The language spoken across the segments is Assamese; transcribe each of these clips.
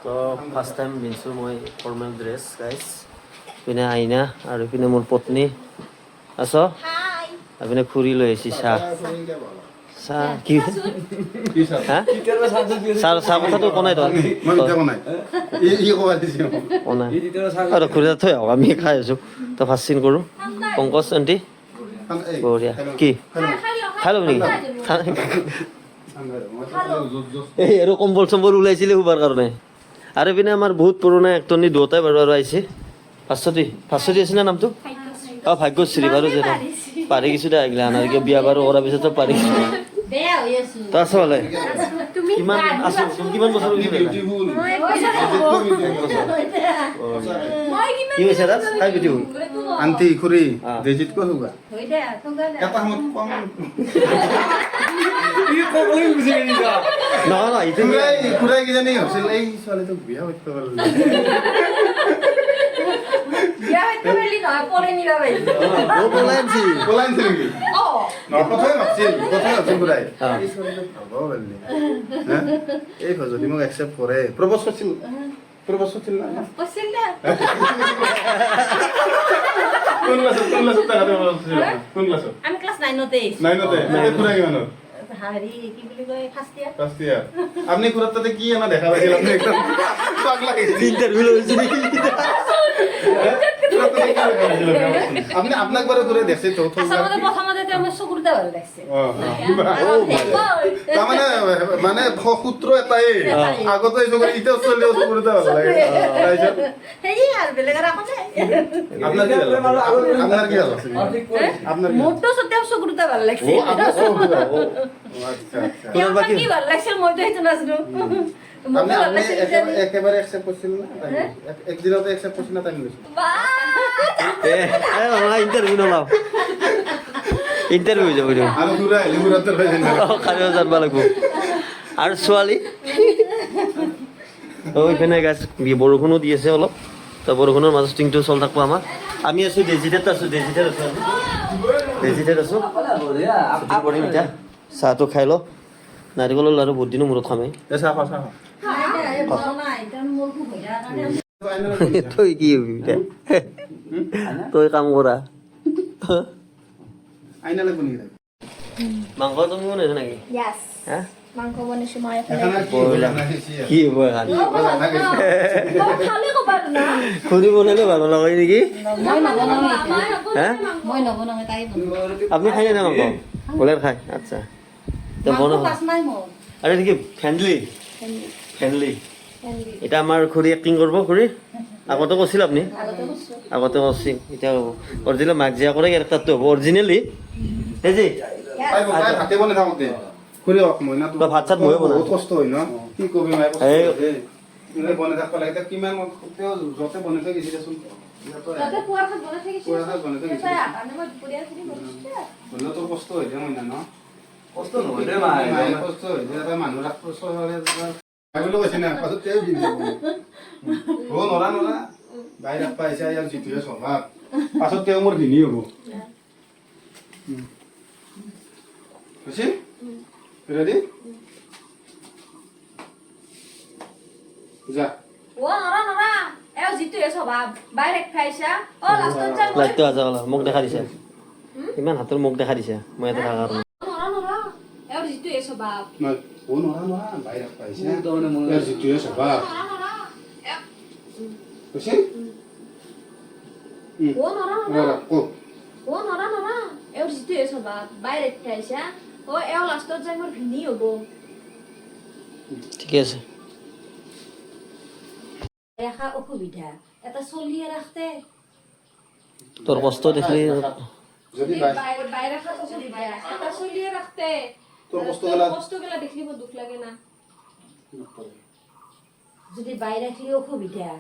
তো ফাৰ্ষ্ট টাইম পিন্ধিছোঁ মই ফৰ্মেল ড্ৰেছ গাইজ পিনে আইনা আৰু পিনে মোৰ পত্নী আছ পিনে খুৰী লৈ আহিছি চাহ চাহ কি হা চাহ কথাটো কোনাই তই খুৰী থৈ আহক আমি খাই আছোঁ তো ফাৰ্ষ্ট চিন কৰোঁ পংকজ আণ্টি বঢ়িয়া কি খাই ল'ব নেকি এই আৰু কম্বল চম্বল ওলাইছিলে শুবাৰ কাৰণে আৰু পিনে আমাৰ বহুত পুৰণা এক্টৰনি দুয়োটাই বাৰু আৰু আহিছে ভাস্বতী আছে না নামটো অঁ ভাগ্যশ্ৰী বাৰু যে পাৰি কিছু দে আহিলে আনাৰ কিয় বিয়া বাৰু কৰাৰ পিছতো পাৰি তই আছ ভালে কিমান আছো কিমান বছৰ কি হৈছে তাত কাই বিটি হ'ল আন্টি খুৰী দেজিত কৈ হোগা এটা সময়ত কম নহয় খুৰাই কিজানি হৈছিল এই ছোৱালীটোক বিয়া পাতিব পাৰলি পলাইছিল নেকি প্ৰথমে ভাবছিল খুৰাই এই ছোৱালীটোক ভাব পাৰলি এই যদি মোক একচেপ্ট কৰে প্ৰপ'জ কৰিছিল না কোন ক্লাছত কোন ক্লাছত আমি ক্লাছ 9তে খুৰাই কিমানত হাৰি কি বুলি কয় ফাৰ্ষ্ট ইয়াৰ আপনি খুৰাৰ তাতে কি এনা দেখা পাইছিল আপনি একদম পাগলা গেছিল ইন্টাৰভিউ লৈছে নেকি আপনি আপনাক বাৰে কৰে দেখছে তো প্ৰথমতে আমাৰ চকুৰটা ভাল লাগছে মানে মানে সূত্ৰ এটাই আগতে এই চকুৰ ইটা চলিও চকুৰটা ভাল লাগে হেই আৰ বেলেগৰ আছে আপনাৰ কি ভাল আপনাৰ কি ভাল আপনাৰ মোৰটো সত্যম চকুৰটা ভাল লাগছে আপনাৰ চকুৰটা আচ্ছা তোমার কি ভাল লাগছে মইতো হেতু নাজনো আপনি একেবারে অ্যাকসেপ্ট করছিল না একদিনতে অ্যাকসেপ্ট করছিল না তাই নিছিল মামা ইন্টারভিউ নলাও ইন্টারভিউ যাব দিও আমি ঘুরা লিগুরাতে হইছে না খালি জানবা লাগবো আৰু ছোৱালী ওইখানে গাছ বৰষুণো দি আছে অলপ তো বৰষুণৰ মাজত ষ্টিংটো চল থাকবো আমাৰ আমি আছো ডেজিটেট আছো শ্বুটিং কৰিম এতিয়া চাহটো খাই ল নাৰিকলৰ লাৰু বহুত দিনো মূৰত খামেই তই কি হবি তই কাম কৰা আইনা লাগব নি মাংস তুমি বনাইছা নেকি ইয়াস হা মাংস বনাইছো মই কি হ'ব এখন খালি কবা না খুৰী বনালে ভাল লগাই নেকি মই নবনাও তাই বনাও আপুনি খাই না মাংস বলে খাই আচ্ছা তো বনাব পাস নাই মোৰ আৰে কি ফ্যামিলি এটা আমাৰ খুৰী এক্টিং কৰব খুৰী আগতে কৈছিল আপনি আগতে কৈছিল এটা হ'ব অরিজিনাল মাগজিয়া করে ক্যারেক্টারটো হ'ব অরিজিনালি এই যে পাই ভাতে বনে থাকতে খুরি মই না তো ভাত চাত ময়ে বনা বহুত কষ্ট হয় না কি কবি মাই এই ইনে বনে থাকব লাগে কিমান তেও যতে বনে থাকি গেছিল শুন তাতে পুৱাৰ খাত বনাই থাকিছে পুৱাৰ খাত বনাই থাকিছে তাই আনে মই দুপৰীয়া খিনি বনাইছে বলে তো কষ্ট হয় মই না না কষ্ট নহয় দে মাই কষ্ট হয় যে মানুহ রাখব সহলে আগলো কইছে না পাছত তেও দিন ও নৰা বাইৰে পাইছে আৰ জিতিয়ে স্বভাব পাছত তেও মোৰ দিনই হবো খুশি ৰেডি যা ও নৰা এও জিতু এ স্বভাৱ বাইরে খাইছা ও লাষ্টত যাই লাইটটো আজা হলা মোক দেখা দিছে ইমান হাতৰ মোক দেখা দিছে মই এটা থাকা কাৰণে নৰা এও জিতু এ স্বভাৱ না ও নৰা বাইৰে পাইছে আৰ জিতিয়ে স্বভাব খুশি ও নৰা ও ও নৰা এও জিতু এ স্বভাৱ বাইৰে খাইছা ও এও লাষ্টত যাই মোৰ ভিনি হ'ব ঠিক আছে দেখা অসুবিধা এটা চলিয়ে ৰাখতে তোৰ কষ্ট দেখলি যদি বাইৰে খাত অসুবিধা এটা চলিয়ে ৰাখতে তোৰ কষ্ট গেলা দেখলি মোৰ দুখ লাগে না যদি বাইৰে ৰাখলি অসুবিধা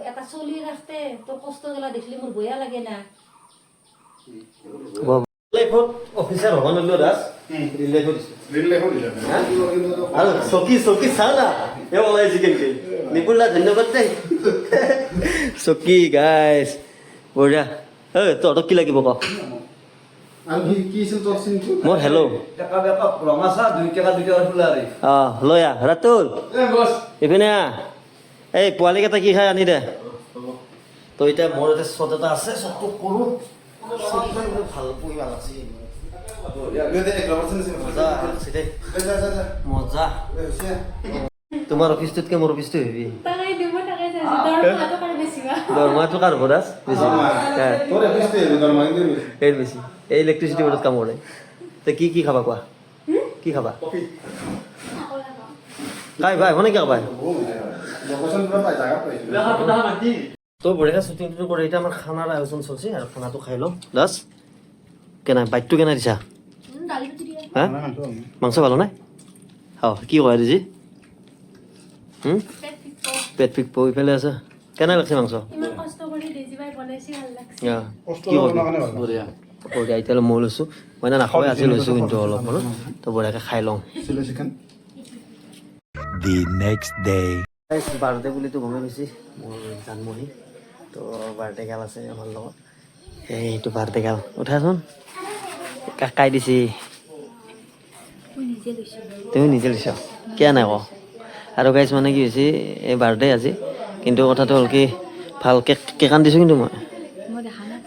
এটা চলিয়ে ৰাখতে তোৰ কষ্ট গেলা দেখলি মোৰ বয়া লাগে না লাইফত অফিসাৰ হব নলো দাস ৰিল লাইফত ৰিল লেখো দিলা আৰু চকি চাও না এ ওলাই চিকেন কে নিপুলদা ধন্যবাদ দেই চকি গাইস বঢ়িয়া তহঁতক কি লাগিব ক আৰু কি আছিল তোৰ চিনটো মোৰ হেল্ল' টেকা বেকা ৰঙা চাহ 2 টকা 2 টকা খোলা ৰে অঁ লৈ আহ ৰাতুল এ বছ ইপিনে আহ এই পোৱালিকেইটা কি খাই আনি দে তো এতিয়া মোৰ এটা শ্বট এটা আছে শ্বটটো কৰোঁ ভাল পৰি ভাল আছে মজা আছে দেই মজা তোমাৰ অফিচটোতকৈ মোৰ অফিচটো হেভি তাকাই দিব তাকাই যাইছো দৰমহাটো কাৰ বেছি বা দৰমহাটো কাৰ ভৰাছ বেছি তোৰ এপিছতে দৰমাই দিবি এই বেছি এই ইলেক্ট্ৰিচিটি বোৰ্ডত কাম কৰে তে কি খাবা কোৱা কি খাবা কাই ভাই মানে কি খাবা লোকেশ্যন পুৰা পাই জাগা পাইছো তো বঢ়িয়া শ্বুটিং টুটিং কৰি এতিয়া আমাৰ খানাৰ আয়োজন চলছে আৰু খানাটো খাই লওঁ দাস কেনে বাইকটো কেনে দিছা দালিটো দিয়া হা মাংস ভালো নাই কি কয় দিজি পেট ফিক পৰি ফেলে আছে কেনে লাগছে মাংস ইমান কষ্ট কৰি দেজিবাই বনাইছি ভাল লাগছে কি কৰিবি বঢ়িয়া বঢ়িয়া এতিয়া মই লৈছোঁ মই নাখাওঁ আজি লৈছোঁ কিন্তু অলপ মানে তো বঢ়িয়াকৈ খাই লওঁ chilli chicken The next day. Birthday বুলিতো গমেই পাইছি মোৰ জানমণি তো বাৰ্থডে গাল আছে আমাৰ লগত এইটো বাৰ্থডে গাল উঠাচোন কাকাই দিছি তুমি নিজে লৈছ কিয় নাই ক আৰু গাইছ মানে কি হৈছে এই বাৰ্থডে আজি কিন্তু কথাটো হ'ল কি ভাল কেক আনি দিছোঁ কিন্তু মই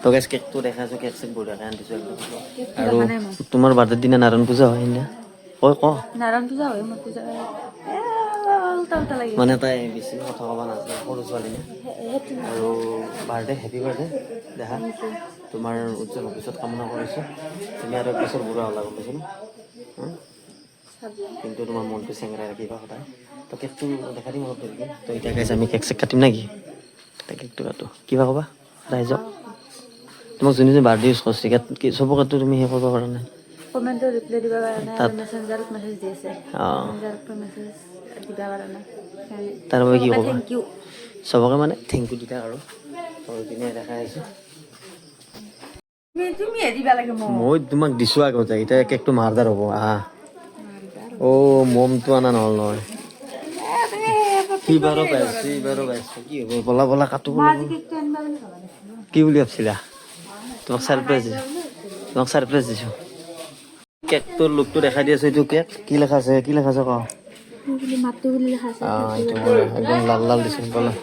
তো গাইছ কেকটো দেখাইছোঁ কেক চেক বঢ়িয়াকৈ আনি দিছোঁ একদম আৰু তোমাৰ বাৰ্থডেৰ দিনা নাৰায়ণ পূজা হয় সেইদিনা ক নাৰায়ণ পূজা হয় মোৰ পূজা উল্টা উল্টা লাগি মানে তাই বেছি কথা ক'ব নাজানে সৰু ছোৱালী নে আৰু বাৰ্থডে হেপী বাৰ্থডে দেখা তোমাৰ উজ্জ্বল ভৱিষ্যত কামনা কৰিছোঁ তুমি আৰু এক বছৰ বুঢ়া হ'লা গম পাইছোঁ কিন্তু তোমাৰ মনটো চেংৰাই ৰাখিবা সদায় তো কেকটো দেখা দিম অলপ দেৰিকৈ তো এতিয়া গাইছে আমি কেক চেক কাটিম নেকি তাই কেকটো কাটো কিবা ক'বা ৰাইজক তোমাক যোনে যোনে বাৰ্থডে ইউজ কৰিছে চবকেতো তুমি সেই কৰিব পৰা নাই কমেণ্টৰ ৰিপ্লাই দিব পৰা নাই তাত মেছেঞ্জাৰত মেছেজ দি আছে অঁ মেছেঞ্জাৰত মেছেজ দিব পৰা নাই তাৰ বাবে কি ক'বা থেংক ইউ চবকে মানে থেংক ইউ দিতা আৰু পিনে দেখাই আছোঁ তুমি দিবা লাগে মোক মই তোমাক দিছোঁ আগতে এতিয়া কেকটো মাৰদাৰ হ'ব মমটো আনা নহ'ল নহয় সিবাৰো পাইছোঁ কি হ'ব বলা বলা কাটো কি বুলি ভাবছিলা তোমাক ছাৰপ্ৰাইজ দিছোঁ কেকটোৰ লুকটো দেখাই দি আছোঁ এইটো কেক কি লেখা আছে ক মাতটো বুলি লেখা আছে এইটো মই একদম লাল লাল দিছোঁ বলা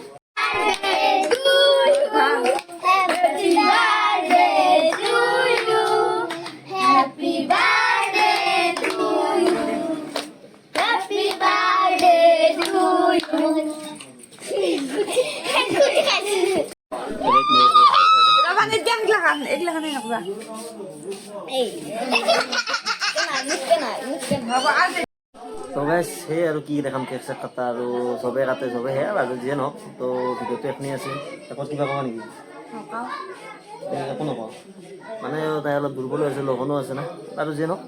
তো গাইছ সেই আৰু কি দেখাম কেক চেক কাটা আৰু চবে কাটে চবে সেয়া বাৰু যিয়ে নহওক তো ভিডিঅ'টো এখনি আছে আকৌ কিবা ক'বা নেকি একো নকওঁ মানে তাই অলপ দুৰ্বল হৈছে লগনো আছে না আৰু যিয়ে নহওক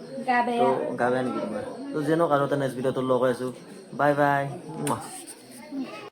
তো গা বেয়া নেকি তোমাৰ তো যিয়ে নহওক আৰু এটা নেক্সট ভিডিঅ'টো লগাই আছোঁ বাই বাই